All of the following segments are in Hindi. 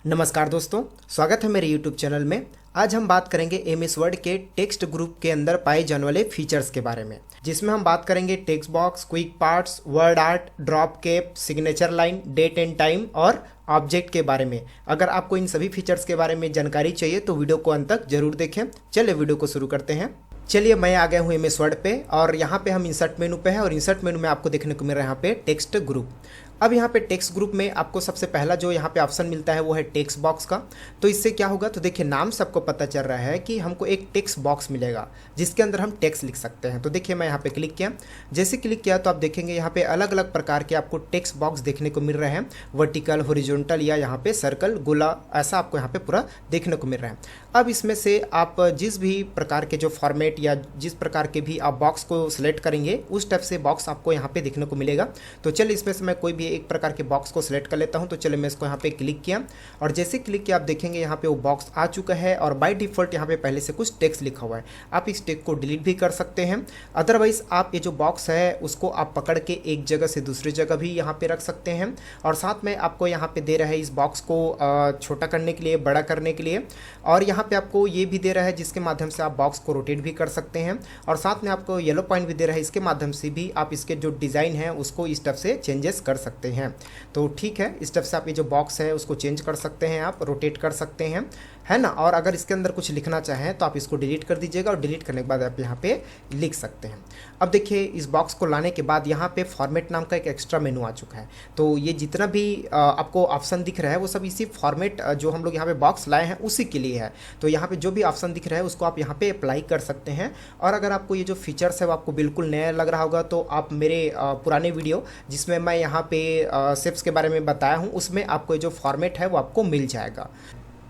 नमस्कार दोस्तों, स्वागत है मेरे YouTube चैनल में। आज हम बात करेंगे MS वर्ड के टेक्स्ट ग्रुप के अंदर पाए जाने वाले फीचर्स के बारे में, जिसमें हम बात करेंगे text box, quick parts, word art, drop cap, signature line, date and time और ऑब्जेक्ट के बारे में। अगर आपको इन सभी फीचर्स के बारे में जानकारी चाहिए तो वीडियो को अंत तक जरूर देखें। चलिए वीडियो को शुरू करते हैं। चलिए मैं आ गया हूँ MS वर्ड पे और यहाँ पे हम इंसर्ट मेनू पे हैं और इंसर्ट मेनू में आपको देखने को मिल रहा है यहाँ पे टेक्स्ट ग्रुप। अब यहाँ पे टेक्स्ट ग्रुप में आपको सबसे पहला जो यहाँ पे ऑप्शन मिलता है वो है टेक्स्ट बॉक्स का। तो इससे क्या होगा, तो देखिए नाम से आपको पता चल रहा है कि हमको एक टेक्स्ट बॉक्स मिलेगा जिसके अंदर हम टेक्स्ट लिख सकते हैं। तो देखिए मैं यहाँ पे क्लिक किया, जैसे क्लिक किया तो आप देखेंगे यहाँ पे अलग अलग प्रकार के आपको टेक्स्ट बॉक्स देखने को मिल रहे हैं, वर्टिकल, हॉरिजॉन्टल या यहाँ पे सर्कल, गोला, ऐसा आपको यहाँ पे पूरा देखने को मिल रहा है। अब इसमें से आप जिस भी प्रकार के जो फॉर्मेट या जिस प्रकार के भी आप बॉक्स को सिलेक्ट करेंगे उस टाइप से बॉक्स आपको यहाँ पे देखने को मिलेगा। तो चलिए इसमें से मैं कोई भी एक प्रकार के बॉक्स को सिलेक्ट कर लेता हूं। तो चलिए मैं इसको यहाँ पे क्लिक किया और जैसे क्लिक किया आप देखेंगे यहाँ पे वो बॉक्स आ चुका है और बाय डिफॉल्ट यहाँ पे पहले से कुछ टेक्स्ट लिखा हुआ है। आप इस टेक्स्ट को डिलीट भी कर सकते हैं, अदरवाइज आप ये जो बॉक्स है उसको आप पकड़ के एक जगह से दूसरी जगह भी यहाँ पे रख सकते हैं। और साथ में आपको यहाँ पे दे रहा है इस बॉक्स को छोटा करने के लिए, बड़ा करने के लिए, और यहाँ पे आपको ये भी दे रहा है जिसके माध्यम से आप बॉक्स को रोटेट भी कर सकते हैं। और साथ में आपको येलो पॉइंट भी दे रहा है, इसके माध्यम से भी आप इसके जो डिज़ाइन है उसको इस टाइप से चेंजेस कर सकते हैं। तो ठीक है, इस टाइप से आप ये जो बॉक्स है उसको चेंज कर सकते हैं, आप रोटेट कर सकते हैं, है ना। और अगर इसके अंदर कुछ लिखना चाहें तो आप इसको डिलीट कर दीजिएगा और डिलीट करने के बाद आप यहाँ पे लिख सकते हैं। अब देखिए इस बॉक्स को लाने के बाद यहाँ पे फॉर्मेट नाम का एक एक्स्ट्रा मेनू आ चुका है। तो ये जितना भी आपको ऑप्शन दिख रहा है वो सब इसी फॉर्मेट जो हम लोग यहाँ पे बॉक्स लाए हैं उसी के लिए है। तो यहाँ पे जो भी ऑप्शन दिख रहा है उसको आप यहाँ पे अप्लाई कर सकते हैं। और अगर आपको ये जो फीचर्स है वो आपको बिल्कुल नया लग रहा होगा तो आप मेरे पुराने वीडियो जिसमें मैं यहाँ पे शेप्स के बारे में बताया हूँ उसमें आपको जो फॉर्मेट है वो आपको मिल जाएगा।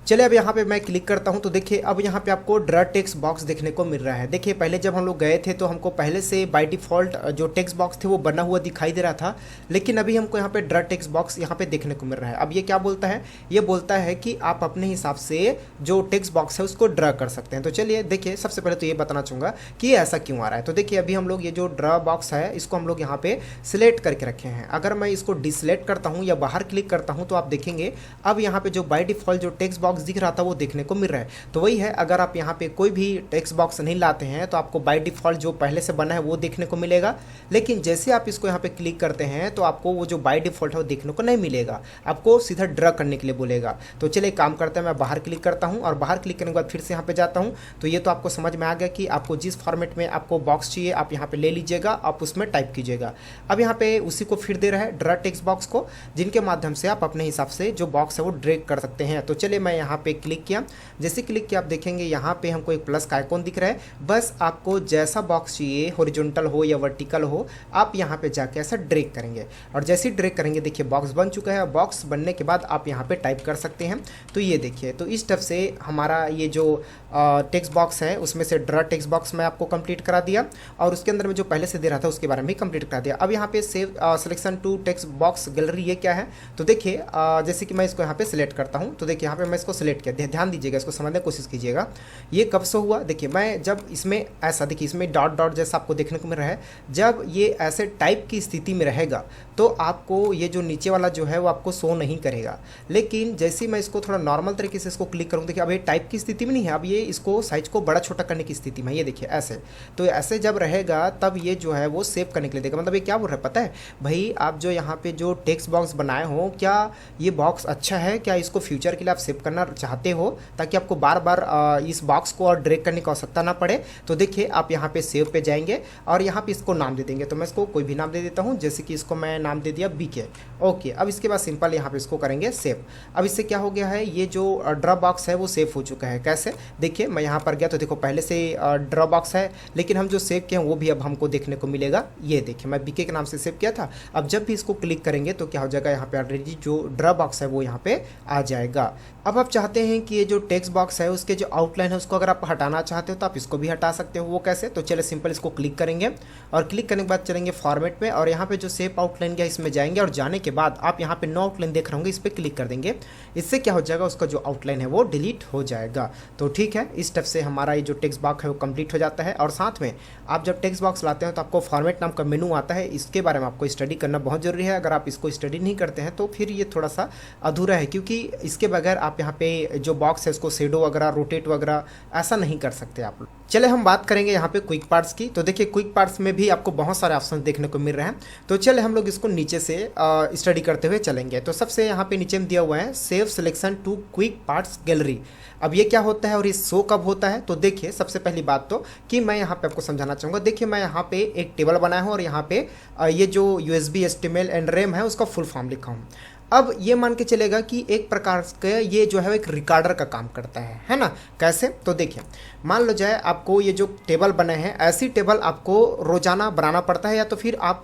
चलिए अब यहाँ पे मैं क्लिक करता हूँ तो देखिए अब यहाँ पे आपको ड्रा टेक्स्ट बॉक्स देखने को मिल रहा है। देखिए पहले जब हम लोग गए थे तो हमको पहले से बाय डिफ़ॉल्ट जो टेक्स्ट बॉक्स थे वो बना हुआ दिखाई दे रहा था, लेकिन अभी हमको यहाँ पे ड्रा टेक्स्ट बॉक्स यहाँ पे देखने को मिल रहा है। अब ये क्या बोलता है, ये बोलता है कि आप अपने हिसाब से जो टेक्स्ट बॉक्स है उसको ड्रा कर सकते हैं। तो चलिए देखिए सबसे पहले तो ये बताना चाहूँगा कि ये ऐसा क्यों आ रहा है। तो देखिए अभी हम लोग ये जो ड्रा बॉक्स है इसको हम लोग यहाँ पे सिलेक्ट करके रखे हैं। अगर मैं इसको डिसलेक्ट करता हूँ या बाहर क्लिक करता हूँ तो आप देखेंगे अब यहाँ पे जो बाय डिफ़ॉल्ट जो टेक्स्ट बॉक्स दिख रहा था वो देखने को मिल रहा है। तो वही है, अगर आप यहाँ पे कोई भी टेक्स्ट बॉक्स नहीं लाते हैं तो आपको बाय डिफ़ॉल्ट जो पहले से बना है वो देखने को मिलेगा, लेकिन जैसे आप इसको यहाँ पे क्लिक करते हैं तो आपको वो जो बाय डिफ़ॉल्ट है वो देखने को नहीं मिलेगा, आपको सीधा ड्रा करने के लिए बोलेगा। तो चलिए काम करते हैं, मैं बाहर क्लिक करता हूँ और बाहर क्लिक करने के बाद फिर से यहाँ पे जाता हूँ। तो ये तो आपको समझ में आ गया कि आपको जिस फॉर्मेट में आपको बॉक्स चाहिए आप यहाँ पे ले लीजिएगा, आप उसमें टाइप कीजिएगा। अब यहाँ पे उसी को फिर दे रहा है ड्रा टेक्स्ट बॉक्स को, जिनके माध्यम से आप अपने हिसाब से जो बॉक्स है वो ड्रैग कर सकते हैं। तो चलिए मैं यहाँ पे क्लिक किया, जैसे क्लिक किया आप देखेंगे यहाँ पे हमको एक प्लस का आइकॉन दिख रहा है। बस आपको जैसा बॉक्स चाहिए, हॉरिजॉन्टल हो या वर्टिकल हो, आप यहाँ पे जाके ऐसा ड्रैग करेंगे और जैसे ही ड्रैग करेंगे देखिए बॉक्स बन चुका है। बॉक्स बनने के बाद आप यहाँ पे टाइप कर सकते हैं। तो ये देखिए, तो इस टाइप से हमारा ये जो टेक्स्ट बॉक्स है उसमें से ड्रा टेक्स्ट बॉक्स मैं आपको कंप्लीट करा दिया और उसके अंदर में जो पहले से दे रहा था उसके बारे में भी कंप्लीट करा दिया। अब यहाँ पे save selection to text box gallery, ये क्या है। तो देखिए जैसे कि मैं इसको यहाँ पे सिलेक्ट करता हूँ तो देखिए यहाँ पे मैं इसको सिलेक्ट किया, ध्यान दीजिएगा, इसको समझने की कोशिश कीजिएगा। ये कब से हुआ, देखिए मैं जब इसमें ऐसा, देखिए इसमें डॉट डॉट जैसा आपको देखने को मिल रहा है, जब ये ऐसे टाइप की स्थिति में रहेगा तो आपको ये जो नीचे वाला जो है वो आपको शो नहीं करेगा। लेकिन जैसे मैं इसको थोड़ा नॉर्मल तरीके से इसको क्लिक करूँ, देखिए अब ये टाइप की स्थिति में नहीं है, अब ये इसको साइज को बड़ा छोटा करने की स्थिति में, ये देखिए ऐसे। तो ऐसे जब रहेगा तब ये जो है वो सेव करने के लिए देगा। मतलब ये क्या बोल रहा है पता है भाई, आप जो यहाँ पे जो टेक्स्ट बॉक्स बनाए हो, क्या ये बॉक्स अच्छा है, क्या इसको फ्यूचर के लिए आप सेव करना चाहते हो ताकि आपको बार बार इस बॉक्स को और ड्रैग करने की आवश्यकता ना पड़े। तो देखिए आप यहाँ पे सेव पे जाएंगे और यहाँ पे इसको नाम दे देंगे। तो मैं इसको कोई भी नाम दे देता हूँ, जैसे कि इसको मैं नाम दे दिया BK। ओके, अब इसके बाद सिंपल यहाँ पे इसको करेंगे सेव। अब इससे क्या हो गया है, ये जो ड्रा बॉक्स है वो सेव हो चुका है। कैसे, देखिए मैं यहाँ पर गया तो देखो पहले से ड्रा बॉक्स है, लेकिन हम जो सेव किए हैं वो भी अब हमको देखने को मिलेगा। ये देखिए मैं BK के नाम से सेव किया था। अब जब भी इसको क्लिक करेंगे तो क्या हो जाएगा, यहाँ पे ऑलरेडी जो ड्रा बॉक्स है वो यहाँ पे आ जाएगा। अब आप चाहते हैं कि ये जो टेक्स्ट बॉक्स है उसके जो आउटलाइन है उसको अगर आप हटाना चाहते हो तो आप इसको भी हटा सकते हो। वो कैसे? तो चलिए सिंपल इसको क्लिक करेंगे और क्लिक करने के बाद चलेंगे फॉर्मेट में और यहाँ पे जो सेव आउटलाइन है इसमें जाएंगे और जाने के बाद आप यहाँ पे नो आउटलाइन देख रहे होंगे, इस पर क्लिक कर देंगे। इससे क्या हो जाएगा, उसका जो आउटलाइन है वो डिलीट हो जाएगा। तो ठीक है, इस स्टेप से हमारा ये जो टेक्स्ट बॉक्स है वो कंप्लीट हो जाता है। और साथ में आप जब टेक्स्ट बॉक्स लाते हैं तो आपको फॉर्मेट नाम का मेनू आता है, इसके बारे में आपको स्टडी करना बहुत जरूरी है। अगर आप इसको स्टडी नहीं करते हैं तो फिर ये थोड़ा सा अधूरा है, क्योंकि इसके बगैर आप यहाँ पे जो बॉक्स है उसको शेडो वगैरह, रोटेट वगैरह ऐसा नहीं कर सकते आप लोग। चले हम बात करेंगे यहाँ पे क्विक पार्ट्स की। तो देखिए क्विक पार्ट्स में भी आपको बहुत सारे ऑप्शन देखने को मिल रहे हैं। तो चले हम लोग इसको नीचे से स्टडी करते हुए चलेंगे। तो सबसे यहाँ पे नीचे में दिया हुआ है save selection to quick parts gallery. अब ये क्या होता है और ये शो कब होता है? तो देखिए सबसे पहली बात तो कि मैं यहाँ पे आपको समझाना चाहूँगा। देखिए मैं यहाँ पे एक टेबल बनाया हूँ और यहाँ पे ये जो USB HTML एंड रैम है उसका फुल फॉर्म लिखा हूँ। अब ये मान के चलेगा कि एक प्रकार का ये जो है एक रिकॉर्डर का काम करता है ना। कैसे? तो देखिए मान लो जाए आपको ये जो टेबल बने हैं, ऐसी टेबल आपको रोजाना बनाना पड़ता है, या तो फिर आप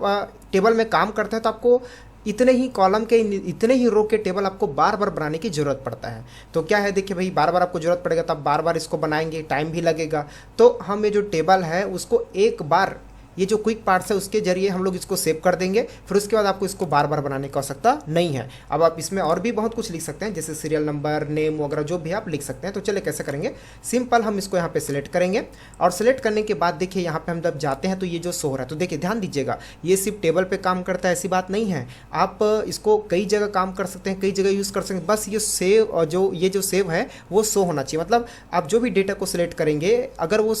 टेबल में काम करते हैं तो आपको इतने ही कॉलम के, इतने ही रो के टेबल आपको बार बार बनाने की ज़रूरत पड़ता है। तो क्या है, देखिए भाई बार बार आपको ज़रूरत पड़ेगा तो आप बार बार इसको बनाएंगे, टाइम भी लगेगा। तो हम ये जो टेबल है उसको एक बार ये जो क्विक पार्ट्स है उसके जरिए हम लोग इसको सेव कर देंगे, फिर उसके बाद आपको इसको बार बार बनाने की आवश्यकता नहीं है। अब आप इसमें और भी बहुत कुछ लिख सकते हैं, जैसे सीरियल नंबर, नेम वगैरह जो भी आप लिख सकते हैं। तो चलिए कैसे करेंगे, सिंपल हम इसको यहाँ पे सिलेक्ट करेंगे और सिलेक्ट करने के बाद देखिए यहाँ पे हम जब जाते हैं तो ये जो शो हो रहा है, तो देखिए ध्यान दीजिएगा ये सिर्फ टेबल पे काम करता है ऐसी बात नहीं है। आप इसको कई जगह काम कर सकते हैं, कई जगह यूज़ कर सकते हैं। बस ये सेव ये जो सेव है वो शो होना चाहिए। मतलब आप जो भी डेटा को सिलेक्ट करेंगे, अगर वो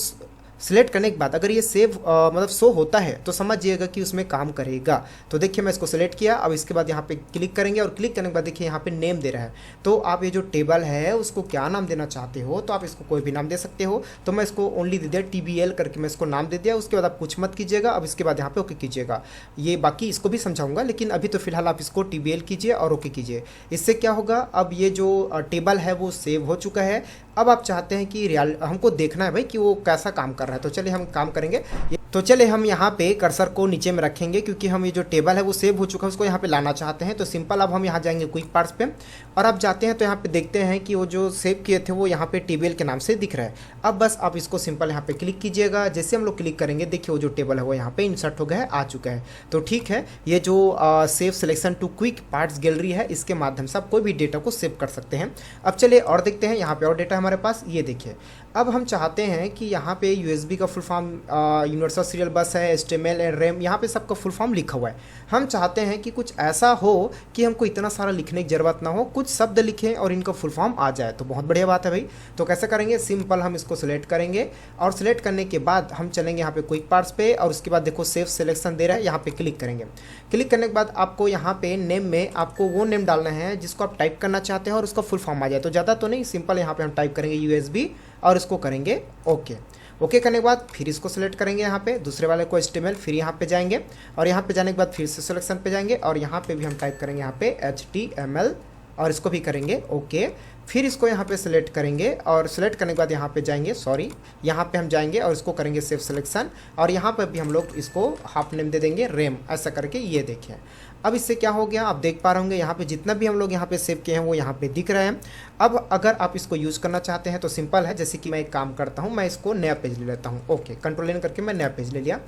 सिलेक्ट करने के बाद अगर ये सेव मतलब शो होता है तो समझिएगा कि उसमें काम करेगा। तो देखिए मैं इसको सिलेक्ट किया, अब इसके बाद यहाँ पे क्लिक करेंगे और क्लिक करने के बाद देखिए यहाँ पे नेम दे रहा है। तो आप ये जो टेबल है उसको क्या नाम देना चाहते हो, तो आप इसको कोई भी नाम दे सकते हो। तो मैं इसको ओनली दे दिया TBL करके, मैं इसको नाम दे दिया। उसके बाद आप कुछ मत कीजिएगा। अब इसके बाद यहाँ पे ओके कीजिएगा। ये बाकी इसको भी समझाऊंगा, लेकिन अभी तो फिलहाल आप इसको TBL कीजिए और ओके कीजिए। इससे क्या होगा, अब ये जो टेबल है वो सेव हो चुका है। अब आप चाहते हैं कि हमको देखना है भाई कि वो कैसा काम कर रहा है। तो चलिए हम काम करेंगे। तो चलिए हम यहाँ पे कर्सर को नीचे में रखेंगे, क्योंकि हम ये जो टेबल है वो सेव हो चुका है, उसको यहाँ पे लाना चाहते हैं। तो सिंपल अब हम यहाँ जाएंगे क्विक पार्ट्स पे और आप जाते हैं तो यहाँ पे देखते हैं कि वो जो सेव किए थे वो यहाँ पे TBL के नाम से दिख रहा है। अब बस आप इसको सिंपल यहाँ पे क्लिक कीजिएगा। जैसे हम लोग क्लिक करेंगे देखिए वो जो टेबल है वो यहाँ पे इंसर्ट हो गया है, आ चुका है। तो ठीक है, ये जो save selection to quick parts gallery है इसके माध्यम से आप कोई भी डेटा को सेव कर सकते हैं। अब चलिए और देखते हैं, यहाँ पे और डेटा हमारे पास, ये देखिए। अब हम चाहते हैं कि यहाँ पे USB का फुल फॉर्म यूनिवर्सल सीरियल बस है, HTML एंड रैम, यहाँ पे सबका फुल फॉर्म लिखा हुआ है। हम चाहते हैं कि कुछ ऐसा हो कि हमको इतना सारा लिखने की ज़रूरत ना हो, कुछ शब्द लिखें और इनका फुल फॉर्म आ जाए। तो बहुत बढ़िया बात है भाई। तो कैसे करेंगे, सिंपल हम इसको सिलेक्ट करेंगे और सिलेक्ट करने के बाद हम चलेंगे यहाँ पे क्विक पार्ट्स पे और उसके बाद देखो सेव सिलेक्शन दे रहा है, यहाँ पे क्लिक करेंगे। क्लिक करने के बाद आपको यहाँ पे नेम में आपको वो नेम डालना है जिसको आप टाइप करना चाहते हैं और उसका फुल फॉर्म आ जाए। तो ज़्यादा तो नहीं, सिंपल यहाँ पे हम टाइप करेंगे USB और इसको करेंगे ओके। ओके करने के बाद फिर इसको सेलेक्ट करेंगे यहाँ पे दूसरे वाले को HTML, फिर यहाँ पे जाएंगे और यहाँ पे जाने के बाद फिर से सिलेक्शन पे जाएंगे और यहाँ पे भी हम टाइप करेंगे यहाँ पे HTML और इसको भी करेंगे ओके। फिर इसको यहाँ पे सिलेक्ट करेंगे और सिलेक्ट करने के बाद यहाँ पे जाएंगे, यहाँ पे हम जाएंगे और इसको करेंगे सेव सिलेक्शन और यहाँ पर भी हम लोग इसको हाफ नेम दे देंगे रैम, ऐसा करके ये देखिए। अब इससे क्या हो गया, आप देख पा रहे होंगे यहाँ पे जितना भी हम लोग यहाँ पे सेव किए हैं वो यहाँ पे दिख रहा है। अब अगर आप इसको यूज़ करना चाहते हैं तो सिंपल है, जैसे कि मैं एक काम करता हूँ, मैं इसको नया पेज ले लेता हूँ। ओके, कंट्रोल N करके मैं नया पेज ले लिया।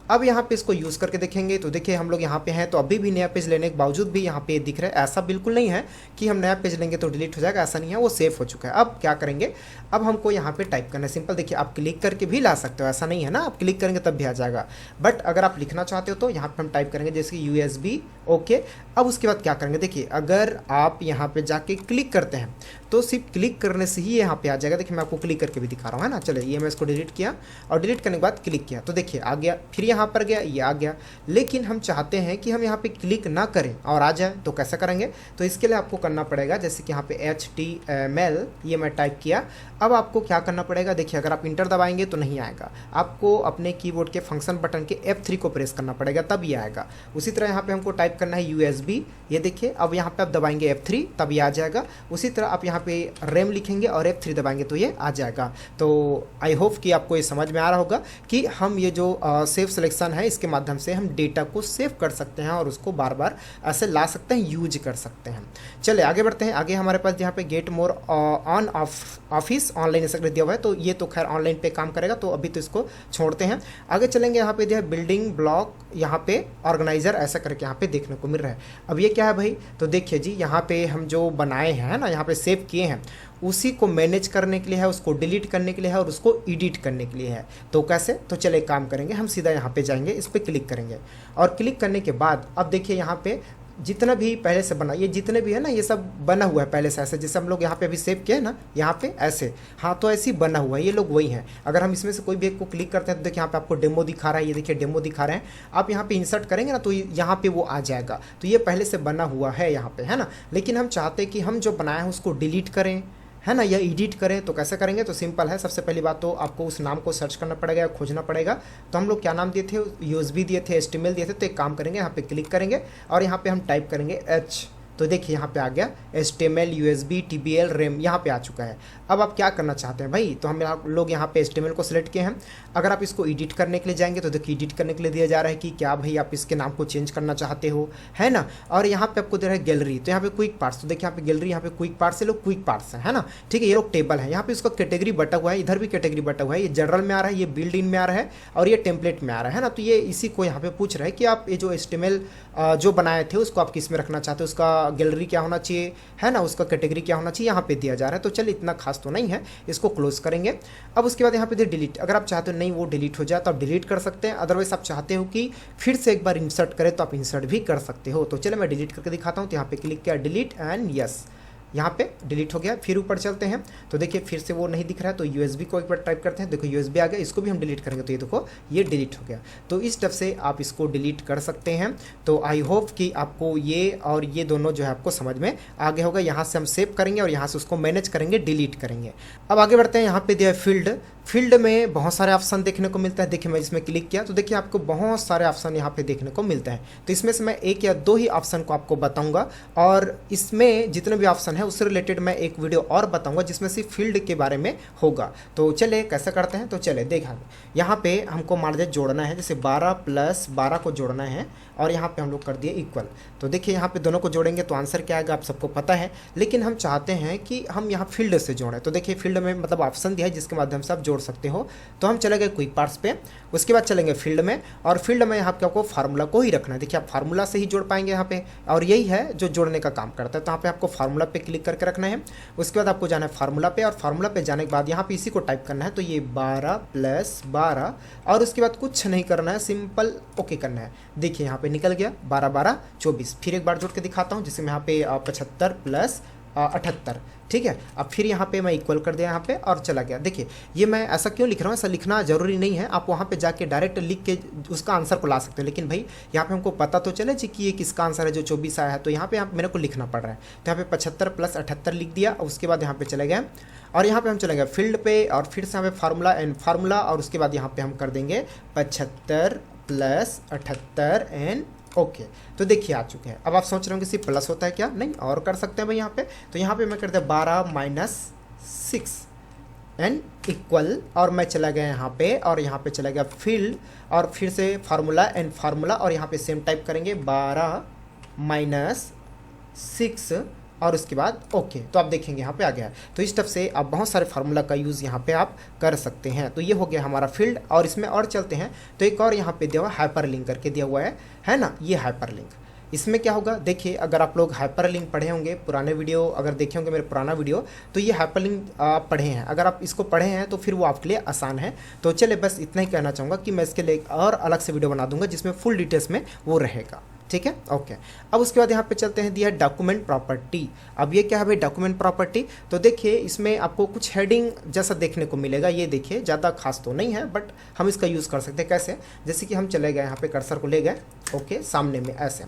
अब यहाँ पे इसको यूज़ करके देखेंगे तो देखिए हम लोग यहाँ पे हैं तो अभी भी नया पेज लेने के बावजूद भी यहाँ पे दिख रहा है। ऐसा बिल्कुल नहीं है कि हम नया पेज लेंगे तो डिलीट हो जाएगा, ऐसा नहीं है, वो सेव हो चुका है। अब क्या करेंगे, अब हमको यहाँ पे टाइप करना है। सिंपल देखिए आप क्लिक करके भी ला सकते हो, ऐसा नहीं है ना, आप क्लिक करेंगे तब भी आ जाएगा। बट अगर आप लिखना चाहते हो तो यहाँ पे हम टाइप करेंगे जैसे कि USB ओके। अब उसके बाद क्या करेंगे, देखिए अगर आप यहाँ पे जाके क्लिक करते हैं तो सिर्फ क्लिक करने से ही यहाँ पे आ जाएगा। देखिए मैं आपको क्लिक करके भी दिखा रहा हूँ, है ना। चलिए ये मैं इसको डिलीट किया और डिलीट करने के बाद क्लिक किया तो देखिए आ गया, फिर यहाँ पर गया, ये आ गया। लेकिन हम चाहते हैं कि हम यहाँ पे क्लिक ना करें और आ जाए, तो कैसे करेंगे, तो इसके लिए आपको करना पड़ेगा जैसे कि यहाँ पे HTML ये मैं टाइप किया। अब आपको क्या करना पड़ेगा, देखिए अगर आप इंटर दबाएंगे तो नहीं आएगा, आपको अपने कीबोर्ड के फंक्शन बटन के F3 को प्रेस करना पड़ेगा तब ये आएगा। उसी तरह यहाँ पे हमको टाइप करना है USB, ये देखिए अब यहाँ पे आप दबाएंगे F3 तब ये आ जाएगा। उसी तरह आप यहाँ पे रैम लिखेंगे और F3 दबाएंगे तो ये आ जाएगा। तो आई होप कि आपको ये समझ में आ रहा होगा कि हम ये जो सेव सिलेक्शन सेक्शन है, इसके माध्यम से हम डेटा को सेव कर सकते हैं और उसको बार बार ऐसे ला सकते हैं, यूज कर सकते हैं। चलिए आगे बढ़ते हैं। आगे हमारे पास यहाँ पे get more on office online ऐसा दिया हुआ है, तो ये तो खैर ऑनलाइन पे काम करेगा, तो अभी तो इसको छोड़ते हैं। आगे चलेंगे, यहाँ पे दिया है बिल्डिंग ब्लॉक, यहाँ पे ऑर्गेनाइजर ऐसा करके यहाँ पे देखने को मिल रहा है। अब ये क्या है भाई, तो देखिए जी, यहाँ पे हम जो बनाए हैं ना, यहाँ पे सेव किए हैं, उसी को मैनेज करने के लिए है, उसको डिलीट करने के लिए है और उसको एडिट करने के लिए है। तो कैसे, तो चले काम करेंगे, हम सीधा यहाँ पे जाएंगे, इस पर क्लिक करेंगे और क्लिक करने के बाद अब देखिए यहाँ पे जितना भी पहले से बना, ये जितने भी है ना, ये सब बना हुआ है पहले से ऐसे, जैसे हम लोग यहाँ पे अभी सेव किए ना, यहाँ पे ऐसे, हाँ तो ऐसे ही बना हुआ है, ये लोग वही हैं। अगर हम इसमें से कोई भी एक को क्लिक करते हैं तो देखिए यहाँ पे आपको डेमो दिखा रहा है, ये देखिए डेमो दिखा रहे हैं। आप यहाँ पे इंसर्ट करेंगे ना तो यहाँ पे वो आ जाएगा, तो ये पहले से बना हुआ है यहाँ पे, है ना। लेकिन हम चाहते हैं कि हम जो बनाए हैं उसको डिलीट करें, है ना, या एडिट करें, तो कैसे करेंगे, तो सिंपल है। सबसे पहली बात तो आपको उस नाम को सर्च करना पड़ेगा, खोजना पड़ेगा। तो हम लोग क्या नाम दिए थे, यूएसबी दिए थे, HTML दिए थे। तो एक काम करेंगे, यहाँ पे क्लिक करेंगे और यहाँ पे हम टाइप करेंगे H, तो देखिए यहाँ पे आ गया HTML USB TBL RAM, यहाँ पे आ चुका है। अब आप क्या करना चाहते हैं भाई, तो हम लोग यहाँ पे HTML को सिलेक्ट किए हैं। अगर आप इसको एडिट करने के लिए जाएंगे तो देखिए एडिट करने के लिए दिया जा रहा है कि क्या भाई आप इसके नाम को चेंज करना चाहते हो, है ना। और यहाँ पे आपको दे रहा है गैलरी, तो यहाँ पे क्विक पार्ट्स, तो देखिए यहाँ पे गैलरी, यहाँ पे क्विक पार्ट्स, ये लोग क्विक पार्ट्स है ना, ठीक है। ये लोग टेबल है, यहाँ पे इसका कैटेगरी बटा हुआ है, इधर भी कैटेगरी बटा हुआ है, ये जनरल में आ रहा है, ये बिल्ड इन में आ रहा है और ये टेम्पलेट में आ रहा है ना। तो ये इसी को यहाँ पे पूछ रहा है कि आप ये जो HTML जो बनाए थे उसको आप किस में रखना चाहते हो, उसका गैलरी क्या होना चाहिए, है ना, उसका कैटेगरी क्या होना चाहिए, यहाँ पे दिया जा रहा है। तो चलिए इतना खास तो नहीं है, इसको क्लोज करेंगे। अब उसके बाद यहाँ पे डिलीट, अगर आप चाहते हो नहीं वो डिलीट हो जाए तो आप डिलीट कर सकते हैं, अदरवाइज आप चाहते हो कि फिर से एक बार इंसर्ट करें तो आप इंसर्ट भी कर सकते हो। तो चलिए मैं डिलीट करके दिखाता हूँ। तो यहाँ पे क्लिक किया, डिलीट एंड यस, यहाँ पे डिलीट हो गया। फिर ऊपर चलते हैं तो देखिए फिर से वो नहीं दिख रहा है, तो USB को एक बार टाइप करते हैं, देखो USB आ गया, इसको भी हम डिलीट करेंगे तो ये देखो ये डिलीट हो गया। तो इस स्टेप से आप इसको डिलीट कर सकते हैं। तो आई होप कि आपको ये और ये दोनों जो है आपको समझ में आ गया होगा। यहाँ से हम सेव करेंगे और यहाँ से उसको मैनेज करेंगे, डिलीट करेंगे। अब आगे बढ़ते हैं, यहाँ पे दिया है फील्ड में बहुत सारे ऑप्शन देखने को मिलता है। देखिए मैं इसमें क्लिक किया तो देखिए आपको बहुत सारे ऑप्शन यहाँ पे देखने को मिलते हैं। तो इसमें से मैं एक या दो ही ऑप्शन को आपको बताऊंगा और इसमें जितने भी ऑप्शन है उससे रिलेटेड मैं एक वीडियो और बताऊंगा जिसमें सिर्फ फील्ड के बारे में होगा। तो चले कैसे करते हैं, तो चले देखा, यहाँ पे हमको मान लीजिए जोड़ना है, जैसे 12 + 12 को जोड़ना है और यहाँ पे हम लोग कर दिए इक्वल। तो देखिए यहाँ पे दोनों को जोड़ेंगे तो आंसर क्या आएगा आप सबको पता है, लेकिन हम चाहते हैं कि हम यहाँ फील्ड से जोड़ें। तो देखिए फील्ड में मतलब ऑप्शन दिया है जिसके माध्यम से आप जोड़ सकते हो। तो हम चले गए क्विक पार्ट्स पे, उसके बाद चलेंगे फील्ड में और फील्ड में यहाँ पे आपको फार्मूला को ही रखना है। देखिए आप फार्मूला से ही जोड़ पाएंगे यहाँ पे, और यही है जो जोड़ने का काम करता है। तो यहाँ पे आपको फार्मूला पे क्लिक करके रखना है। उसके बाद आपको जाना है फार्मूला पे और फार्मूला पे जाने के बाद यहाँ पे इसी को टाइप करना है। तो ये 12 + 12 और उसके बाद कुछ नहीं करना है, सिंपल ओके करना है। देखिए यहाँ पे निकल गया 12 12 24। फिर एक बार जोड़ के दिखाता हूँ, जैसे मैं यहाँ पे 75 + 78, ठीक है। अब फिर यहाँ पे मैं इक्वल कर दिया यहाँ पे और चला गया। देखिए ये मैं ऐसा क्यों लिख रहा हूँ, ऐसा लिखना जरूरी नहीं है, आप वहाँ पे जाके डायरेक्ट लिख के उसका आंसर को ला सकते हो। लेकिन भाई यहाँ पे हमको पता तो चले जी कि ये किसका आंसर है जो 24 आया है, तो यहाँ पे मेरे को लिखना पड़ रहा है। तो यहाँ पे 75 + 78 लिख दिया। उसके बाद यहाँ पे चले गए और यहाँ पे हम चले गए फील्ड पे और फिर से हमें फार्मूला एंड फार्मूला और उसके बाद यहाँ पे हम कर देंगे 75 + 78 एंड ओके। तो देखिए आ चुके हैं। अब आप सोच रहे होंगे सिर्फ प्लस होता है क्या, नहीं और कर सकते हैं भाई यहाँ पे। तो यहाँ पे मैं कर दिया 12 - 6 एंड इक्वल और मैं चला गया यहाँ पे और यहाँ पे चला गया फील्ड और फिर से फार्मूला एंड फार्मूला और यहाँ पे सेम टाइप करेंगे 12 - 6 और उसके बाद ओके। तो आप देखेंगे यहाँ पे आ गया है। तो इस स्टेप से आप बहुत सारे फार्मूला का यूज़ यहाँ पे आप कर सकते हैं। तो ये हो गया हमारा फील्ड और इसमें और चलते हैं तो एक और यहाँ पे दिया हुआ हाइपरलिंक करके दिया हुआ है ना, ये हाइपरलिंक। इसमें क्या होगा, देखिए अगर आप लोग हाइपरलिंक पढ़े होंगे, पुराने वीडियो अगर देखे होंगे मेरे पुराना वीडियो, तो ये हाइपरलिंक आप पढ़े हैं। अगर आप इसको पढ़े हैं तो फिर वो आपके लिए आसान है। तो चले बस इतना ही कहना चाहूँगा कि मैं इसके लिए एक और अलग से वीडियो बना दूंगा जिसमें फुल डिटेल्स में वो रहेगा, ठीक है, ओके। अब उसके बाद यहाँ पे चलते हैं, दिया है डॉक्यूमेंट प्रॉपर्टी। अब ये क्या है भाई डॉक्यूमेंट प्रॉपर्टी, तो देखिए इसमें आपको कुछ हेडिंग जैसा देखने को मिलेगा। ये देखिए ज़्यादा खास तो नहीं है बट हम इसका यूज़ कर सकते हैं। कैसे, जैसे कि हम चले गए यहाँ पे कर्सर को ले गए ओके सामने में ऐसे,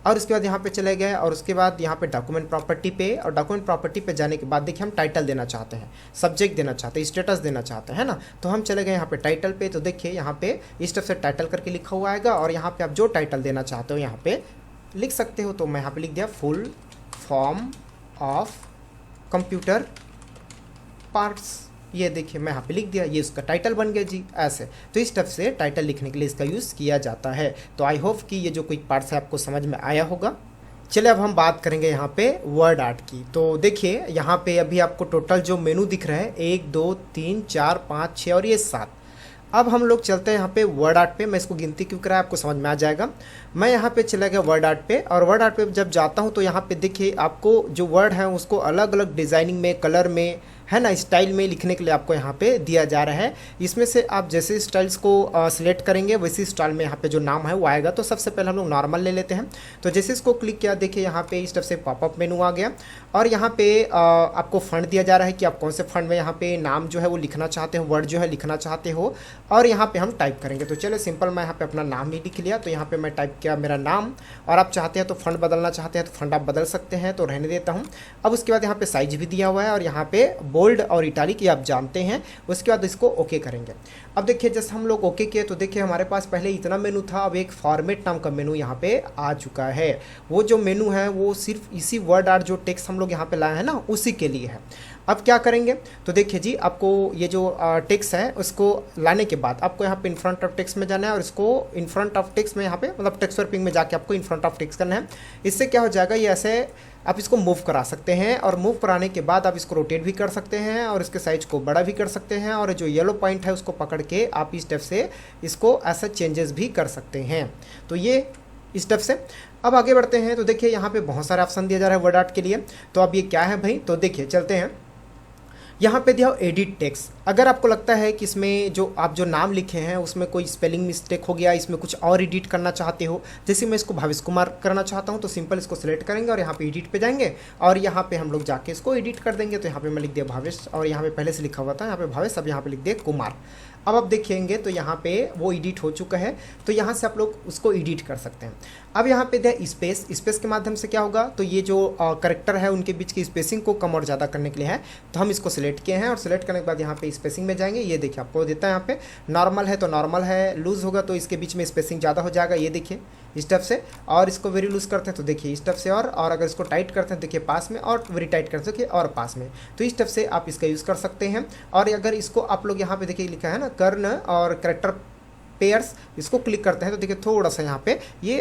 और उसके बाद यहाँ पे चले गए और उसके बाद यहाँ पे डॉक्यूमेंट प्रॉपर्टी पे, और डॉक्यूमेंट प्रॉपर्टी पे जाने के बाद देखिए हम टाइटल देना चाहते हैं, सब्जेक्ट देना चाहते हैं, स्टेटस देना चाहते हैं ना। तो हम चले गए यहाँ पे टाइटल पे। तो देखिए यहाँ पे इस तरफ से टाइटल करके लिखा हुआ आएगा और यहाँ पे आप जो टाइटल देना चाहते हो यहाँ पे लिख सकते हो। तो मैं यहाँ पे लिख दिया full form of computer parts, ये देखिए मैं यहाँ पे लिख दिया, ये उसका टाइटल बन गया जी ऐसे। तो इस टाइप से टाइटल लिखने के लिए इसका यूज़ किया जाता है। तो आई होप कि ये जो क्विक पार्ट्स है आपको समझ में आया होगा। चलिए अब हम बात करेंगे यहाँ पे वर्ड आर्ट की। तो देखिए यहाँ पे अभी आपको टोटल जो मेनू दिख रहा है 1 2 3 4 5 6 और ये 7। अब हम लोग चलते हैं यहाँ पे वर्ड आर्ट पे। मैं इसको गिनती क्यों कराया आपको समझ में आ जाएगा। मैं यहाँ पे चला गया वर्ड आर्ट पे, और वर्ड आर्ट पे जब जाता हूँ तो यहाँ पे देखिए आपको जो वर्ड है उसको अलग अलग डिज़ाइनिंग में, कलर में, है ना, स्टाइल में लिखने के लिए आपको यहाँ पे दिया जा रहा है। इसमें से आप जैसे स्टाइल्स को सिलेक्ट करेंगे वैसी स्टाइल में यहाँ पे जो नाम है वो आएगा। तो सबसे पहले हम लोग नॉर्मल ले लेते हैं। तो जैसे इसको क्लिक किया देखिए यहाँ पे इस तरफ से पॉपअप मेनू आ गया, और यहाँ पे आपको फंड दिया जा रहा है कि आप कौन से फंड में यहाँ पे नाम जो है वो लिखना चाहते हो, वर्ड जो है लिखना चाहते हो, और यहाँ पे हम टाइप करेंगे। तो चलिए सिंपल मैं यहाँ पे अपना नाम ही लिख लिया। तो यहाँ पे मैं टाइप किया मेरा नाम, और आप चाहते हैं तो फंड बदलना चाहते हैं तो फंड आप बदल सकते हैं, तो रहने देता हूँ। अब उसके बाद यहाँ पे साइज भी दिया हुआ है, और यहाँ पे बोल्ड और इटालिक ये आप जानते हैं। उसके बाद इसको ओके करेंगे। अब देखिए जैसे हम लोग ओके किए तो देखिए हमारे पास पहले इतना मेनू था, अब एक फॉर्मेट नाम का मेनू यहाँ पे आ चुका है। वो जो मेनू है वो सिर्फ इसी वर्ड आर्ट जो टेक्स्ट हम लोग यहाँ पे लाए हैं ना उसी के लिए है। अब क्या करेंगे तो देखिए जी, आपको ये जो टेक्स्ट है उसको लाने के बाद आपको यहाँ पे इन फ्रंट ऑफ टेक्स्ट में जाना है, और इसको इन फ्रंट ऑफ टेक्स्ट में यहाँ पे मतलब टेक्स्ट वर्पिंग में जाके आपको इन फ्रंट ऑफ टेक्स्ट करना है। इससे क्या हो जाएगा, ये ऐसे आप इसको मूव करा सकते हैं, और मूव कराने के बाद आप इसको रोटेट भी कर सकते हैं, और इसके साइज को बड़ा भी कर सकते हैं, और जो येलो पॉइंट है उसको पकड़ के आप इस स्टेप से इसको ऐसा चेंजेस भी कर सकते हैं। तो ये इस स्टेप से अब आगे बढ़ते हैं। तो देखिए यहाँ पे बहुत सारे ऑप्शन दिया जा रहा है वर्ड आर्ट के लिए। तो अब ये क्या है भाई, तो देखिए चलते हैं। यहाँ पे दिया एडिट टेक्स्ट। अगर आपको लगता है कि इसमें जो आप जो नाम लिखे हैं उसमें कोई स्पेलिंग मिस्टेक हो गया, इसमें कुछ और एडिट करना चाहते हो, जैसे मैं इसको भावेश कुमार करना चाहता हूँ, तो सिंपल इसको सिलेक्ट करेंगे और यहाँ पे एडिट पे जाएंगे, और यहाँ पे हम लोग जाके इसको एडिट कर देंगे। तो यहाँ पे मैं लिख दिया भावेश, और यहाँ पे पहले से लिखा हुआ था यहाँ पे भावेश, अब यहाँ पे लिख दिया कुमार। अब आप देखेंगे तो यहाँ पे वो एडिट हो चुका है। तो यहाँ से आप लोग उसको एडिट कर सकते हैं। अब यहाँ पे दिया स्पेस। स्पेस के माध्यम से क्या होगा, तो ये जो करेक्टर है उनके बीच की स्पेसिंग को कम और ज़्यादा करने के लिए है। तो हम इसको सिलेक्ट किए हैं, और सिलेक्ट करने के बाद यहाँ पे स्पेसिंग में जाएंगे। ये देखिए आपको देता है यहाँ पे नॉर्मल है तो नॉर्मल है, लूज़ होगा तो इसके बीच में स्पेसिंग ज़्यादा हो जाएगा। ये देखिए इस टफ से, और इसको वेरी लूज करते हैं तो देखिए इस टफ से, और अगर इसको टाइट करते हैं देखिए पास में, और वेरी टाइट करते हैं देखिए और पास में। तो इस टफ से आप इसका यूज़ कर सकते हैं। और अगर इसको आप लोग यहाँ पे देखिए लिखा है ना कर्ण और करेक्टर पेयर्स, इसको क्लिक करते हैं तो देखिए थोड़ा सा यहाँ पे ये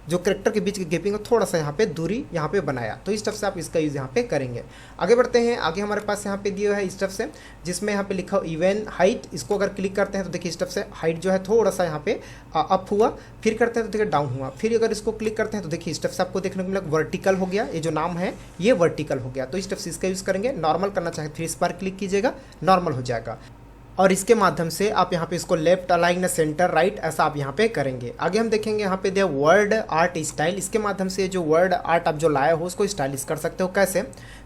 जो करेक्टर के बीच की गैपिंग है थोड़ा सा यहाँ पे दूरी यहाँ पे बनाया। तो इस टफ से आप इसका यूज़ यहाँ पे करेंगे। आगे बढ़ते हैं। आगे हमारे पास यहाँ पे दिया है इस टफ से, जिसमें यहाँ पे लिखा इवन हाइट। इसको अगर क्लिक करते हैं तो देखिए इस टफ से हाइट जो है थोड़ा सा यहाँ पे अप हुआ, फिर करते हैं तो देखिए डाउन हुआ, फिर अगर इसको क्लिक करते हैं तो देखिए इस टफ से आपको देखने को मिला वर्टिकल हो गया। ये जो नाम है ये वर्टिकल हो गया। तो इस टफ से इसका यूज़ करेंगे। नॉर्मल करना चाहे फिर इस बार क्लिक कीजिएगा, नॉर्मल हो जाएगा। और इसके माध्यम से आप यहाँ पे इसको लेफ्ट अलाइन, सेंटर, राइट, ऐसा आप यहाँ पे करेंगे। आगे हम देखेंगे यहाँ पे दिया वर्ड आर्ट स्टाइल। इसके माध्यम से जो वर्ड आर्ट आप जो लाए हो उसको स्टाइलिश कर सकते हो। कैसे,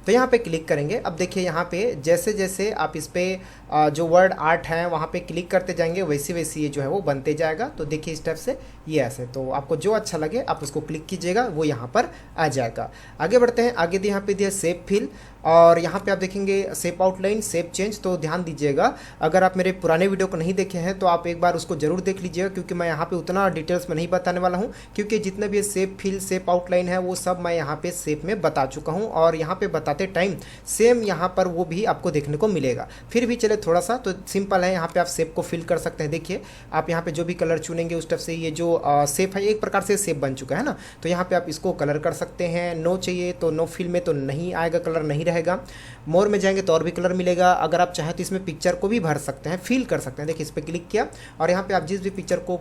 तो यहाँ पे क्लिक करेंगे। अब देखिए यहाँ पे जैसे जैसे आप इस पर जो वर्ड आर्ट है वहाँ पे क्लिक करते जाएंगे वैसे वैसे ये जो है वो बनते जाएगा। तो देखिए इस टाइप से ये ऐसे, तो आपको जो अच्छा लगे आप उसको क्लिक कीजिएगा, वो यहाँ पर आ जाएगा। आगे बढ़ते हैं। आगे यहाँ पे दिया शेप फिल, और यहाँ पे आप देखेंगे शेप आउटलाइन, शेप चेंज। तो ध्यान दीजिएगा, अगर आप मेरे पुराने वीडियो को नहीं देखे हैं तो आप एक बार उसको जरूर देख लीजिएगा, क्योंकि मैं यहाँ पे उतना डिटेल्स में नहीं बताने वाला हूँ, क्योंकि जितने भी शेप फिल, शेप आउटलाइन है वो सब मैं यहाँ पे शेप में बता चुका हूँ, और यहाँ पे बताते टाइम सेम यहाँ पर वो भी आपको देखने को मिलेगा। फिर भी चले थोड़ा सा तो सिंपल है, यहाँ पे आप शेप को फिल कर सकते हैं। देखिए आप यहाँ पे जो भी कलर चुनेंगे उस तरफ से ये जो शेप है एक प्रकार से शेप बन चुका है ना, तो यहाँ पे आप इसको कलर कर सकते हैं। नो चाहिए तो नो फिल में तो नहीं आएगा, कलर नहीं रहेगा। मोर में जाएंगे तो और भी कलर मिलेगा। अगर आप चाहें तो इसमें पिक्चर को भी भर सकते हैं, फिल कर सकते हैं। देखिए इस पर क्लिक किया, और यहाँ पे आप जिस भी पिक्चर को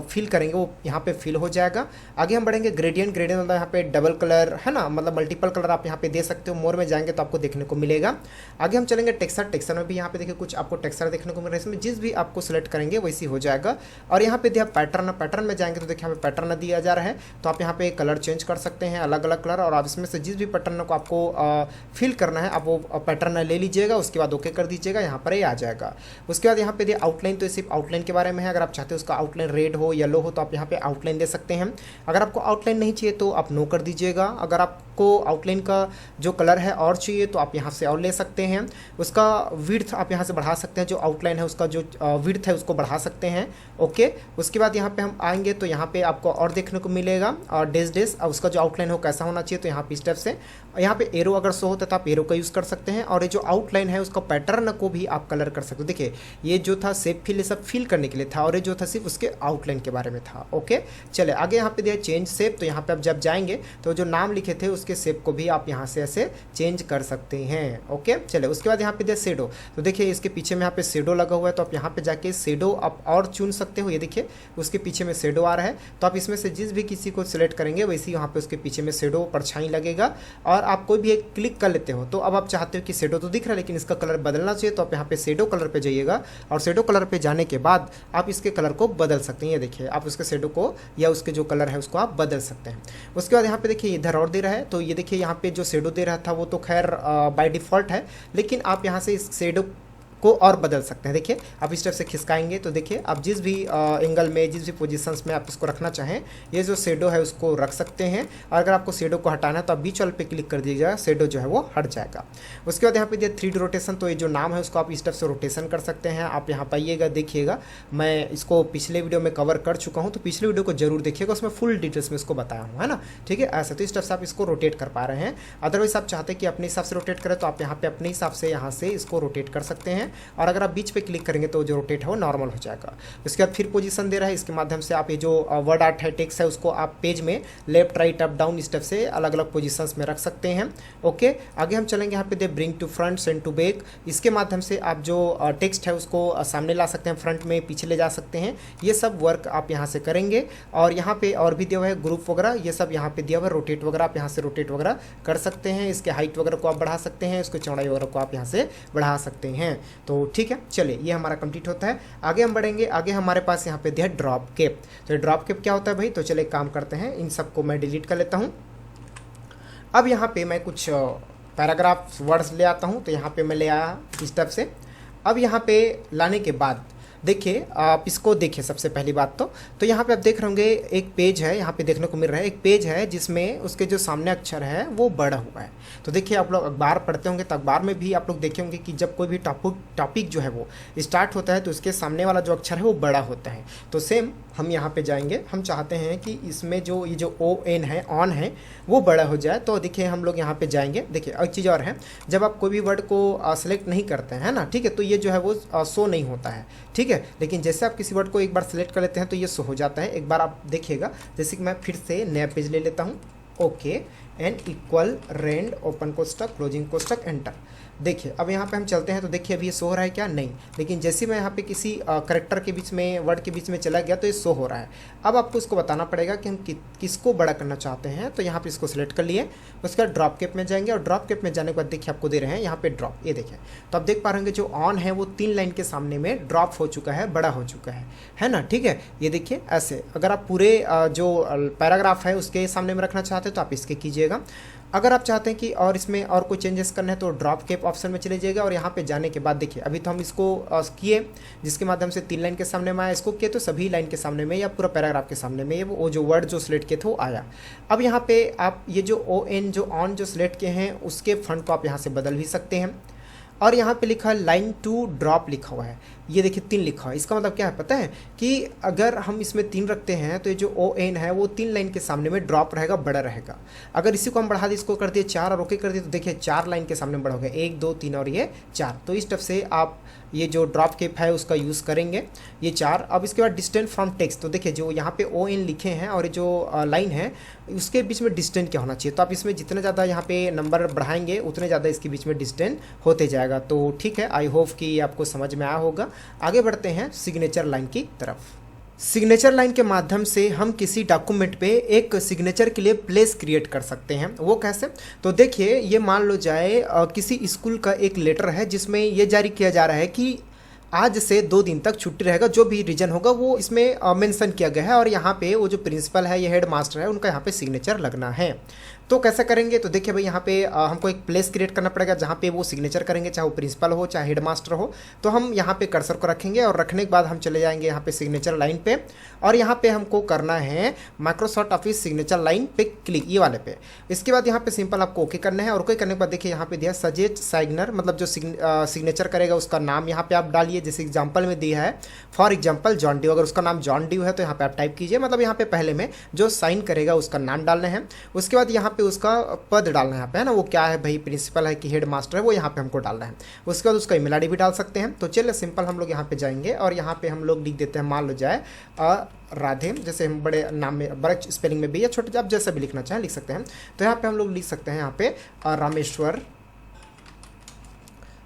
फिल करेंगे वो यहाँ पे फिल हो जाएगा। आगे हम बढ़ेंगे ग्रेडियंट। ग्रेडियंट मतलब यहाँ पे डबल कलर है ना, मतलब मल्टीपल कलर आप यहाँ पे दे सकते हो। मोर में जाएंगे तो आपको देखने को मिलेगा। आगे हम चलेंगे टेक्सचर। टेक्सचर में भी यहाँ पे देखिए कुछ आपको टेक्सचर देखने को मिल रहा है। इसमें जिस भी आपको सिलेक्ट करेंगे वैसी हो जाएगा। और यहाँ पे दिया पैटर्न। पैटर्न में जाएंगे तो देखिए यहाँ पे पैटर्न दिया जा रहा है, तो आप यहाँ पे कलर चेंज कर सकते हैं, अलग अलग कलर। और आप इसमें से जिस भी पैटर्न को आपको फिल करना है आप वो पैटर्न ले लीजिएगा, उसके बाद ओके कर दीजिएगा, यहाँ पर ये आ जाएगा। उसके बाद यहाँ पे दिया आउटलाइन, तो सिर्फ आउटलाइन के बारे में है। अगर आप चाहते हो उसका आउटलाइन रेड हो येलो हो तो आप यहाँ पे आउटलाइन दे सकते हैं। अगर आपको आउटलाइन नहीं चाहिए तो आप नो कर दीजिएगा। अगर आपको आउटलाइन का जो कलर है और चाहिए तो आप यहाँ से और ले सकते हैं। उसका विड्थ आप यहाँ से बढ़ा सकते हैं, जो आउटलाइन है उसका जो विड्थ है उसको बढ़ा सकते हैं। ओके, उसके बाद यहाँ पे हम आएंगे तो यहाँ पे आपको और देखने को मिलेगा और डेस उसका जो आउटलाइन हो कैसा होना चाहिए, तो यहाँ पे स्टेप से यहाँ पे एरो अगर शो होता है तो आप एरो का यूज़ कर सकते हैं। और ये जो आउटलाइन है उसका पैटर्न को भी आप कलर कर सकते हो। देखिए ये जो था शेप फिल, ये सब फिल करने के लिए था और ये जो था सिर्फ उसके आउटलाइन के बारे में था। ओके, चले आगे यहाँ पे दिया चेंज शेप, तो यहाँ पे आप जब जाएंगे तो जो नाम लिखे थे उसके शेप को भी आप यहाँ से ऐसे चेंज कर सकते हैं। ओके, चले उसके बाद यहाँ पे दिया शेडो, तो देखिए इसके पीछे में यहाँ पे शेडो लगा हुआ है, तो आप यहाँ पे जाके शेडो आप और चुन सकते हो। ये देखिए उसके पीछे में शेडो आ रहा है, तो आप इसमें से जिस भी किसी को सिलेक्ट करेंगे वैसे यहाँ पे उसके पीछे में शेडो परछाई लगेगा। और आप कोई भी एक क्लिक कर लेते हो तो अब आप चाहते हो कि शेडो तो दिख रहा है लेकिन इसका कलर बदलना चाहिए, तो आप यहाँ पे शेडो कलर पे जाइएगा और शेडो कलर पे जाने के बाद आप इसके कलर को बदल सकते हैं। ये देखिए आप उसके शेडो को या उसके जो कलर है उसको आप बदल सकते हैं। उसके बाद यहाँ पे देखिए इधर और दे रहा है, तो ये देखिए यहाँ पे जो शेडो दे रहा था वो तो खैर बाय डिफ़ॉल्ट है, लेकिन आप यहाँ से इस शेडो को और बदल सकते हैं। देखिए आप इस तरफ से खिसकाएंगे तो देखिए आप जिस भी एंगल में जिस भी पोजीशंस में आप इसको रखना चाहें ये जो शेडो है उसको रख सकते हैं। और अगर आपको शेडो को हटाना है तो आप बीच वाले पे क्लिक कर दीजिएगा, शेडो जो है वो हट जाएगा। उसके बाद यहाँ पे दिया 3D रोटेशन, तो ये जो नाम है उसको आप इस तरफ से रोटेशन कर सकते हैं। आप यहाँ पाइएगा, देखिएगा मैं इसको पिछले वीडियो में कवर कर चुका हूँ, तो पिछले वीडियो को जरूर देखिएगा, उसमें फुल डिटेल्स में इसको बताया हूँ, है ना। ठीक है, ऐसा तो इस तरफ से आप इसको रोटेट कर पा रहे हैं। अदरवाइज आप चाहते हैं कि अपने हिसाब से रोटेट करें तो आप यहाँ पे अपने हिसाब से यहाँ से इसको रोटेट कर सकते हैं। और अगर आप बीच पे क्लिक करेंगे तो जो रोटेट है वो नॉर्मल हो जाएगा। उसके बाद फिर पोजीशन दे रहा है, इसके माध्यम से आप ये जो वर्ड आर्ट है टेक्स्ट है उसको आप पेज में left right up down step से अलग अलग पोजीशंस में रख सकते हैं। ओके, आगे हम चलेंगे यहाँ पे दे bring to front send to back, इसके माध्यम से आप जो टेक्स्ट है उसको सामने ला सकते हैं, फ्रंट में पीछे ले जा सकते हैं। ये सब वर्क आप यहाँ से करेंगे। और यहाँ पे और भी दिया हुआ है ग्रुप वगैरह, ये सब यहाँ पे दिया हुआ है, रोटेट वगैरह आप यहाँ से रोटेट वगैरह कर सकते हैं। इसके हाइट वगैरह को आप बढ़ा सकते हैं, इसको चौड़ाई वगैरह को आप यहाँ से बढ़ा सकते हैं। तो ठीक है, चलिए ये हमारा कंप्लीट होता है। आगे हम बढ़ेंगे, आगे हमारे पास यहाँ पे दिया है ड्रॉप कैप। तो ड्रॉप कैप क्या होता है भाई, तो चलिए काम करते हैं, इन सबको मैं डिलीट कर लेता हूँ। अब यहाँ पे मैं कुछ पैराग्राफ वर्ड्स ले आता हूँ, तो यहाँ पे मैं ले आया इस तरफ से। अब यहाँ पे लाने के बाद देखिए आप इसको देखिए, सबसे पहली बात तो यहाँ पे आप देख रहे होंगे एक पेज है, यहाँ पे देखने को मिल रहा है एक पेज है जिसमें उसके जो सामने अक्षर है वो बड़ा हुआ है। तो देखिए आप लोग अखबार पढ़ते होंगे तो अखबार में भी आप लोग देखे होंगे कि जब कोई भी टॉपिक जो है वो स्टार्ट होता है तो उसके सामने वाला जो अक्षर है वो बड़ा होता है। तो सेम हम यहाँ पे जाएंगे, हम चाहते हैं कि इसमें जो ये जो ON है ऑन है वो बड़ा हो जाए। तो देखिए हम लोग यहाँ पे जाएंगे। देखिए एक चीज़ और है, जब आप कोई भी वर्ड को सेलेक्ट नहीं करते हैं ना, ठीक है, तो ये जो है वो शो नहीं होता है, ठीक है। लेकिन जैसे आप किसी वर्ड को एक बार सेलेक्ट कर लेते हैं तो ये शो हो जाता है। एक बार आप देखिएगा, जैसे कि मैं फिर से नया पेज ले लेता हूँ। Okay, N equal rand open कोष्टक क्लोजिंग कोष्टक एंटर। देखिए अब यहाँ पे हम चलते हैं तो देखिए अभी ये शो हो रहा है क्या, नहीं। लेकिन जैसे मैं यहाँ पे किसी करेक्टर के बीच में वर्ड के बीच में चला गया तो ये शो हो रहा है। अब आपको इसको बताना पड़ेगा कि हम किसको बड़ा करना चाहते हैं। तो यहाँ पे इसको सिलेक्ट कर लिए, उसके बाद ड्रॉप कैप में जाएंगे और ड्रॉप कैप में जाने के बाद देखिए आपको दे रहे हैं यहाँ पे ड्रॉप। ये देखिए तो आप देख पा रहे होंगे जो ऑन है वो 3 लाइन के सामने में ड्रॉप हो चुका है, बड़ा हो चुका है ना। ठीक है, ये देखिए ऐसे अगर आप पूरे जो पैराग्राफ है उसके सामने में रखना चाहते हैं तो आप इसके कीजिएगा। अगर आप चाहते हैं कि और इसमें और कोई चेंजेस करना है तो ड्रॉप कैप ऑप्शन में चले जाइएगा और यहाँ पे जाने के बाद देखिए अभी तो हम इसको किए जिसके माध्यम से 3 लाइन के सामने में आया, इसको किए तो सभी लाइन के सामने में या पूरा पैराग्राफ के सामने में वो जो वर्ड जो सिलेक्ट किए थे वो आया। अब यहाँ पे आप ये जो ON जो ऑन जो सिलेक्ट किए हैं उसके फंड को आप यहाँ से बदल भी सकते हैं। और यहाँ पे लिखा है लाइन टू ड्रॉप लिखा हुआ है, ये देखिए 3 लिखा हुआ है। इसका मतलब क्या है पता है कि अगर हम इसमें 3 रखते हैं तो ये जो ON है वो 3 लाइन के सामने में ड्रॉप रहेगा, बड़ा रहेगा। अगर इसी को हम बढ़ा दिए, इसको कर दिए 4 और ओके कर दिए तो देखिए 4 लाइन के सामने बड़ा हो गया, 1 2 3 और ये 4। तो इस तरफ से आप ये जो ड्रॉप कैप है उसका यूज़ करेंगे, ये 4। अब इसके बाद डिस्टेंस फ्रॉम टेक्स्ट, तो देखिए जो यहाँ पे ON लिखे हैं और ये जो लाइन है उसके बीच में डिस्टेंस क्या होना चाहिए। तो आप इसमें जितने ज़्यादा यहाँ पे नंबर बढ़ाएंगे उतने ज़्यादा इसके बीच में डिस्टेंस होते जाएगा। तो ठीक है, आई होप कि ये आपको समझ में आया होगा। आगे बढ़ते हैं सिग्नेचर लाइन की तरफ। सिग्नेचर लाइन के माध्यम से हम किसी डॉक्यूमेंट पे एक सिग्नेचर के लिए प्लेस क्रिएट कर सकते हैं। वो कैसे, तो देखिए ये मान लो जाए किसी स्कूल का एक लेटर है जिसमें ये जारी किया जा रहा है कि आज से 2 दिन तक छुट्टी रहेगा, जो भी रीजन होगा वो इसमें मेंशन किया गया है और यहाँ पे वो जो प्रिंसिपल है या हेड मास्टर है उनका यहाँ पे सिग्नेचर लगना है। तो कैसे करेंगे, तो देखिए भाई यहाँ पे हमको एक प्लेस क्रिएट करना पड़ेगा जहाँ पे वो सिग्नेचर करेंगे, चाहे वो प्रिंसिपल हो चाहे हेडमास्टर हो। तो हम यहाँ पे कर्सर को रखेंगे और रखने के बाद हम चले जाएंगे यहाँ पे सिग्नेचर लाइन पे, और यहाँ पे हमको करना है माइक्रोसॉफ्ट ऑफिस सिग्नेचर लाइन पे क्लिक, ये वाले पे। इसके बाद यहाँ पे सिंपल आपको ओके करना है, और ओके करने के बाद देखिए यहाँ पे दिया सजेस्ट साइग्नर, मतलब जो सिग्नेचर करेगा उसका नाम यहाँ पे आप डालिए, जैसे एग्जाम्पल में दिया है फॉर एग्जाम्पल जॉन ड्यू, अगर उसका नाम जॉन ड्यू है तो यहाँ पे आप टाइप कीजिए, मतलब यहाँ पे पहले में जो साइन करेगा उसका नाम डालना है। उसके बाद यहाँ पे उसका पद डालना है यहाँ पे, है ना, वो क्या है भाई, प्रिंसिपल है कि हेड मास्टर है, वो यहाँ पे हमको डालना है। उसके बाद उसका ईमेल आईडी भी डाल सकते हैं। तो चलिए सिंपल हम लोग यहाँ पे जाएंगे और यहाँ पे हम लोग लिख देते हैं, मान लो जाए राधे, जैसे हम बड़े नाम में बड़े स्पेलिंग में भी या छोटे आप जैसा भी लिखना चाहें लिख सकते हैं। तो यहाँ पे हम लोग लिख सकते हैं यहाँ पे रामेश्वर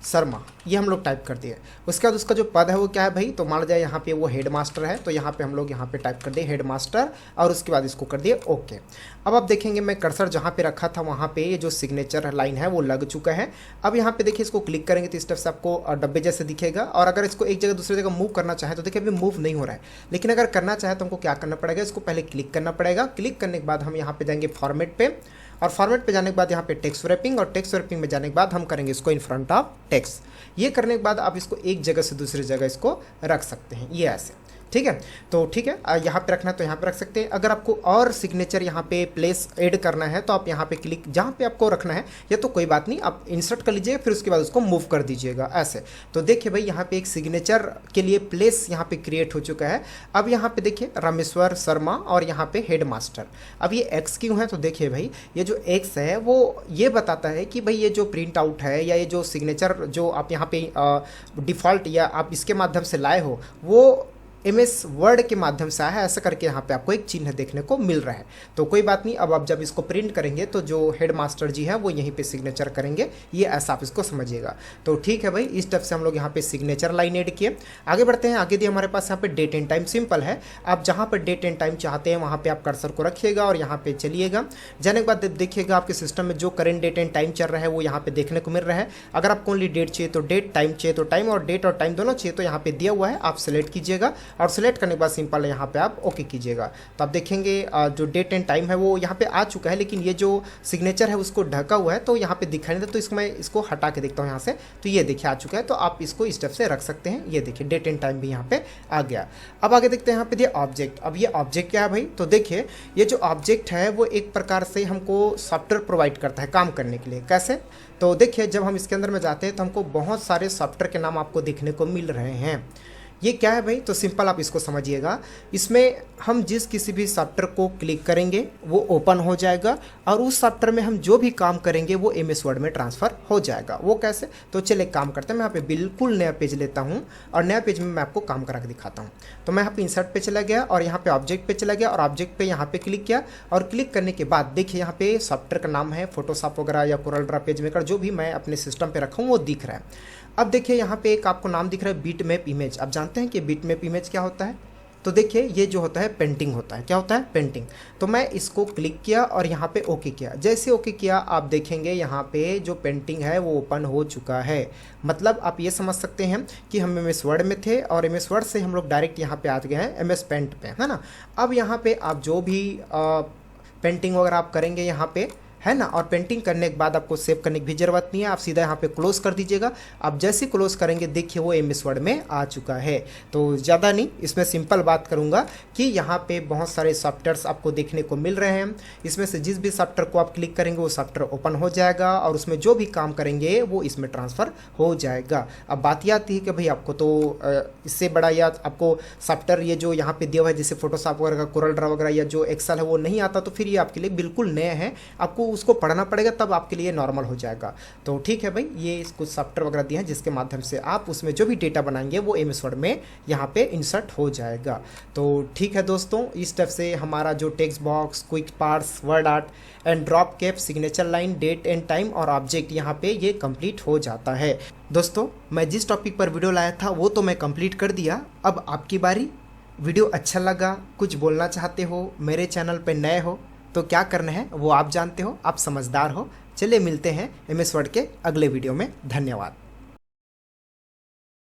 शर्मा, ये हम लोग टाइप कर दिए। उसके बाद उसका जो पद है वो क्या है भाई, तो मान जाए यहाँ पे वो हेड मास्टर है, तो यहाँ पे हम लोग यहाँ पे टाइप कर दिए हेड मास्टर, और उसके बाद इसको कर दिए ओके। अब आप देखेंगे मैं कर्सर जहाँ पे रखा था वहाँ पे ये जो सिग्नेचर लाइन है वो लग चुका है। अब यहाँ पे देखिए इसको क्लिक करेंगे तो इस तरफ से आपको डब्बे जैसे दिखेगा, और अगर इसको एक जगह दूसरी जगह मूव करना चाहे तो देखिए अभी मूव नहीं हो रहा है, लेकिन अगर करना चाहे तो हमको क्या करना पड़ेगा, इसको पहले क्लिक करना पड़ेगा। क्लिक करने के बाद हम यहाँ पे जाएंगे फॉर्मेट पे, और फॉर्मेट पे जाने के बाद यहाँ पे टेक्स्ट रैपिंग, और टेक्स्ट रैपिंग में जाने के बाद हम करेंगे इसको इन फ्रंट ऑफ टेक्स्ट। ये करने के बाद आप इसको एक जगह से दूसरी जगह इसको रख सकते हैं, ये ऐसे, ठीक है। तो ठीक है, यहाँ पे रखना है तो यहाँ पे रख सकते हैं। अगर आपको और सिग्नेचर यहाँ पे प्लेस ऐड करना है तो आप यहाँ पे क्लिक, जहाँ पे आपको रखना है या तो कोई बात नहीं, आप इंसर्ट कर लीजिएगा, फिर उसके बाद उसको मूव कर दीजिएगा ऐसे। तो देखिए भाई यहाँ पे एक सिग्नेचर के लिए प्लेस यहाँ पे क्रिएट हो चुका है। अब यहाँ पे देखिए रामेश्वर शर्मा और यहाँ पे हेड मास्टर। अब ये एक्स क्यों है, तो देखिए भाई ये जो एक्स है वो ये बताता है कि भाई ये जो प्रिंट आउट है या ये जो सिग्नेचर जो आप यहाँ पे डिफ़ॉल्ट या आप इसके माध्यम से लाए हो वो MS वर्ड के माध्यम से आया है, ऐसा करके यहाँ पे आपको एक चिन्ह देखने को मिल रहा है। तो कोई बात नहीं, अब आप जब इसको प्रिंट करेंगे तो जो हेड मास्टर जी हैं वो यहीं पे सिग्नेचर करेंगे, ये ऐसा आप इसको समझिएगा। तो ठीक है भाई, इस टाइप से हम लोग यहाँ पे सिग्नेचर लाइन ऐड किए। आगे बढ़ते हैं, आगे दिए हमारे पास यहाँ पे डेट एंड टाइम। सिंपल है, आप जहाँ पर डेट एंड टाइम चाहते हैं वहाँ पे आप कर्सर को रखिएगा और यहाँ पे चलिएगा। जाने के बाद देखिएगा आपके सिस्टम में जो करेंट डेट एंड टाइम चल रहा है वो यहाँ पे देखने को मिल रहा है। अगर आपको ओनली डेट चाहिए तो डेट, टाइम चाहिए तो टाइम, और डेट और टाइम दोनों चाहिए तो यहाँ पे दिया हुआ है, आप सेलेक्ट कीजिएगा, और सेलेक्ट करने के बाद सिंपल यहाँ पे आप ओके कीजिएगा। तो आप देखेंगे जो डेट एंड टाइम है वो यहाँ पे आ चुका है, लेकिन ये जो सिग्नेचर है उसको ढका हुआ है तो यहाँ पे दिखाई नहीं देता। तो इसको मैं इसको हटा के देखता हूँ यहाँ से, तो ये देखिए आ चुका है। तो आप इसको इस स्टेप से रख सकते हैं। ये देखिए डेट एंड टाइम भी यहाँ पे आ गया। अब आगे देखते हैं यहाँ पे दिया ऑब्जेक्ट। अब ये ऑब्जेक्ट क्या है भाई, तो देखिए ये जो ऑब्जेक्ट है वो एक प्रकार से हमको सॉफ्टवेयर प्रोवाइड करता है काम करने के लिए। कैसे, तो देखिए जब हम इसके अंदर में जाते हैं तो हमको बहुत सारे सॉफ्टवेयर के नाम आपको देखने को मिल रहे हैं। ये क्या है भाई, तो सिंपल आप इसको समझिएगा। इसमें हम जिस किसी भी सॉफ्टवेयर को क्लिक करेंगे वो ओपन हो जाएगा, और उस सॉफ्टवेयर में हम जो भी काम करेंगे वो MS वर्ड में ट्रांसफ़र हो जाएगा। वो कैसे, तो चलिए काम करते हैं। मैं यहाँ पे बिल्कुल नया पेज लेता हूँ और नया पेज में मैं आपको काम करा के दिखाता हूँ। तो मैं यहाँ पे इंसर्ट पे चला गया और यहाँ पे ऑब्जेक्ट पे चला गया, और ऑब्जेक्ट पे यहाँ पे क्लिक किया, और क्लिक करने के बाद देखिए यहाँ पे सॉफ्टवेयर का नाम है फोटोशॉप वगैरह या कोरल ड्रा, पेज मेकर, जो भी मैं अपने सिस्टम पे रखा हूँ वो दिख रहा है। अब देखिए यहाँ पे एक आपको नाम दिख रहा है बिटमैप इमेज। आप जानते हैं कि बिटमैप इमेज क्या होता है, तो देखिए ये जो होता है पेंटिंग होता है। क्या होता है, पेंटिंग। तो मैं इसको क्लिक किया और यहाँ पे ओके किया। जैसे ओके किया आप देखेंगे यहाँ पे जो पेंटिंग है वो ओपन हो चुका है। मतलब आप ये समझ सकते हैं कि हम MS वर्ड में थे और MS वर्ड से हम लोग डायरेक्ट यहाँ पे आ गए हैं MS पेंट पे, है ना। अब यहाँ पे आप जो भी पेंटिंग वगैरह आप करेंगे यहाँ पे, है ना, और पेंटिंग करने के बाद आपको सेव करने की भी ज़रूरत नहीं है, आप सीधा यहाँ पे क्लोज कर दीजिएगा। आप जैसे क्लोज करेंगे देखिए वो MS वर्ड में आ चुका है। तो ज़्यादा नहीं, इसमें सिंपल बात करूँगा कि यहाँ पे बहुत सारे सॉफ्टवेयर्स आपको देखने को मिल रहे हैं। इसमें से जिस भी सॉफ्टवेयर को आप क्लिक करेंगे वो सॉफ्टवेयर ओपन हो जाएगा, और उसमें जो भी काम करेंगे वो इसमें ट्रांसफ़र हो जाएगा। अब बात यह आती है कि भाई आपको तो इससे बड़ा या आपको सॉफ्टवेयर ये जो यहाँ पे दिया हुआ है जैसे फोटोशॉप वगैरह, कोरल ड्रा वगैरह या जो एक्सेल है वो नहीं आता, तो फिर ये आपके लिए बिल्कुल नया है, आपको उसको पढ़ना पड़ेगा, तब आपके लिए नॉर्मल हो जाएगा। तो ठीक है भाई, ये कुछ सॉफ्टवेयर वगैरह दिए हैं जिसके माध्यम से आप उसमें जो भी डेटा बनाएंगे वो MS वर्ड में यहाँ पे इंसर्ट हो जाएगा। तो ठीक है दोस्तों, इस स्टेप से हमारा जो text box, quick parts, word art and drop cap, signature line, date and time और ऑब्जेक्ट यहाँ पे ये कंप्लीट हो जाता है। दोस्तों मैं जिस टॉपिक पर वीडियो लाया था वो तो मैं कंप्लीट कर दिया, अब आपकी बारी। वीडियो अच्छा लगा, कुछ बोलना चाहते हो, मेरे चैनल पे नए हो तो क्या करना है वो आप जानते हो, आप समझदार हो। चलिए मिलते हैं MS वर्ड के अगले वीडियो में। धन्यवाद।